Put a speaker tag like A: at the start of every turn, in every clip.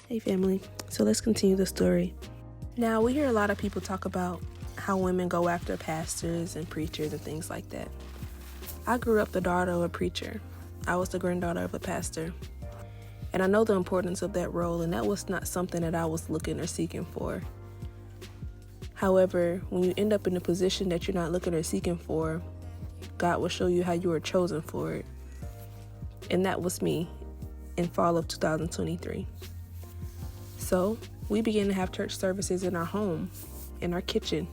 A: Hey family, so let's continue the story. Now, we hear a lot of people talk about how women go after pastors and preachers and things like that. I grew up the daughter of a preacher. I was the granddaughter of a pastor. And I know the importance of that role, and that was not something that I was looking or seeking for. However, when you end up in a position that you're not looking or seeking for, God will show you how you were chosen for it. And that was me in fall of 2023. So we began to have church services in our home, in our kitchen.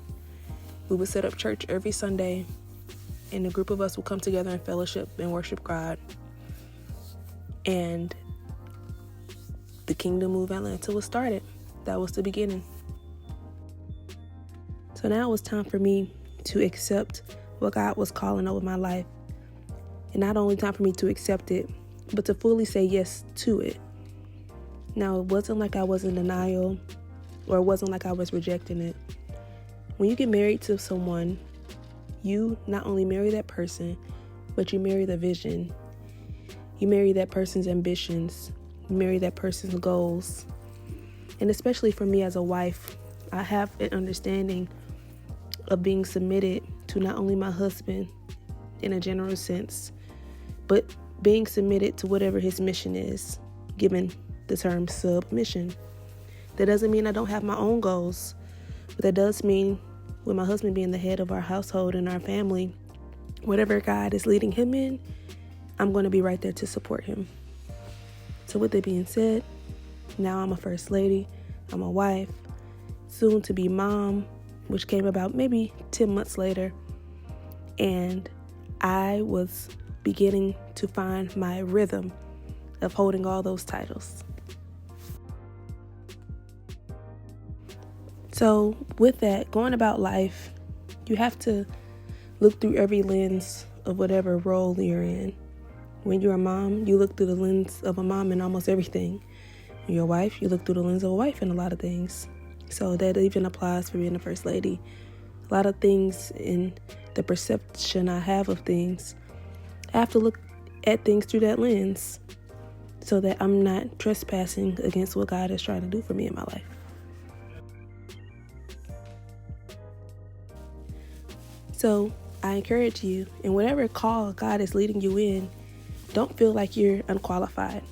A: We would set up church every Sunday, and a group of us would come together and fellowship and worship God. And the Kingdom Move Atlanta was started. That was the beginning. So now it was time for me to accept what God was calling over my life. And not only time for me to accept it, but to fully say yes to it. Now, it wasn't like I was in denial, or it wasn't like I was rejecting it. When you get married to someone, you not only marry that person, but you marry the vision. You marry that person's ambitions. You marry that person's goals. And especially for me as a wife, I have an understanding of being submitted to not only my husband in a general sense, but being submitted to whatever his mission is, given the term submission. That doesn't mean I don't have my own goals, but that does mean with my husband being the head of our household and our family, whatever God is leading him in, I'm going to be right there to support him. So with that being said, now I'm a first lady, I'm a wife, soon to be mom, which came about maybe 10 months later. And I was beginning to find my rhythm of holding all those titles. So with that, going about life, you have to look through every lens of whatever role you're in. When you're a mom, you look through the lens of a mom in almost everything. When you're a wife, you look through the lens of a wife in a lot of things. So that even applies for being a first lady. A lot of things in the perception I have of things, I have to look at things through that lens so that I'm not trespassing against what God is trying to do for me in my life. So I encourage you, in whatever call God is leading you in, don't feel like you're unqualified.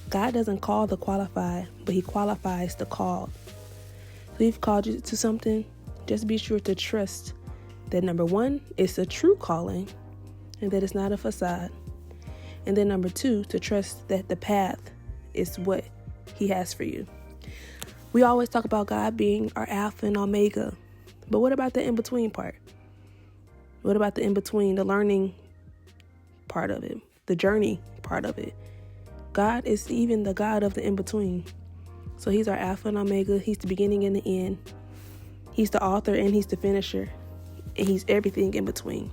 A: God doesn't call the qualified, but he qualifies the called. So if he's called you to something, just be sure to trust that number one, it's a true calling and that it's not a facade. And then number two, to trust that the path is what he has for you. We always talk about God being our Alpha and Omega, but what about the in-between part? What about the in-between, the learning part of it, the journey part of it? God is even the God of the in-between. So he's our Alpha and Omega. He's the beginning and the end. He's the author and he's the finisher. And he's everything in between.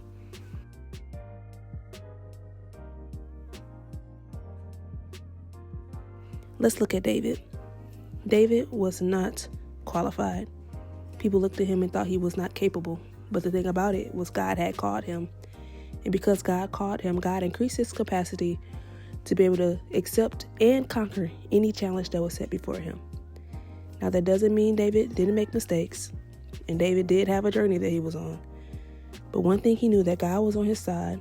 A: Let's look at David. David was not qualified. People looked at him and thought he was not capable. But the thing about it was God had called him. And because God called him, God increased his capacity to be able to accept and conquer any challenge that was set before him. Now, that doesn't mean David didn't make mistakes. And David did have a journey that he was on. But one thing he knew, that God was on his side,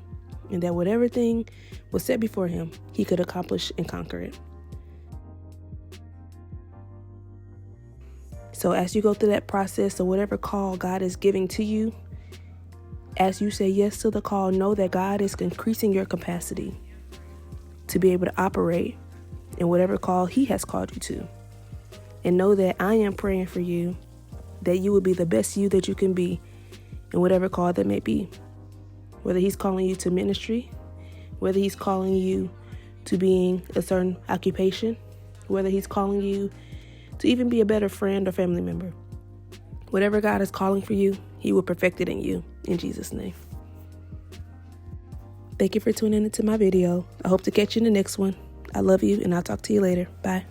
A: and that whatever thing was set before him, he could accomplish and conquer it. So as you go through that process of whatever call God is giving to you, as you say yes to the call, know that God is increasing your capacity to be able to operate in whatever call he has called you to. And know that I am praying for you, that you will be the best you that you can be in whatever call that may be. Whether he's calling you to ministry, whether he's calling you to being a certain occupation, whether he's calling you to even be a better friend or family member. Whatever God is calling for you, he will perfect it in you, in Jesus' name. Thank you for tuning into my video. I hope to catch you in the next one. I love you, and I'll talk to you later. Bye.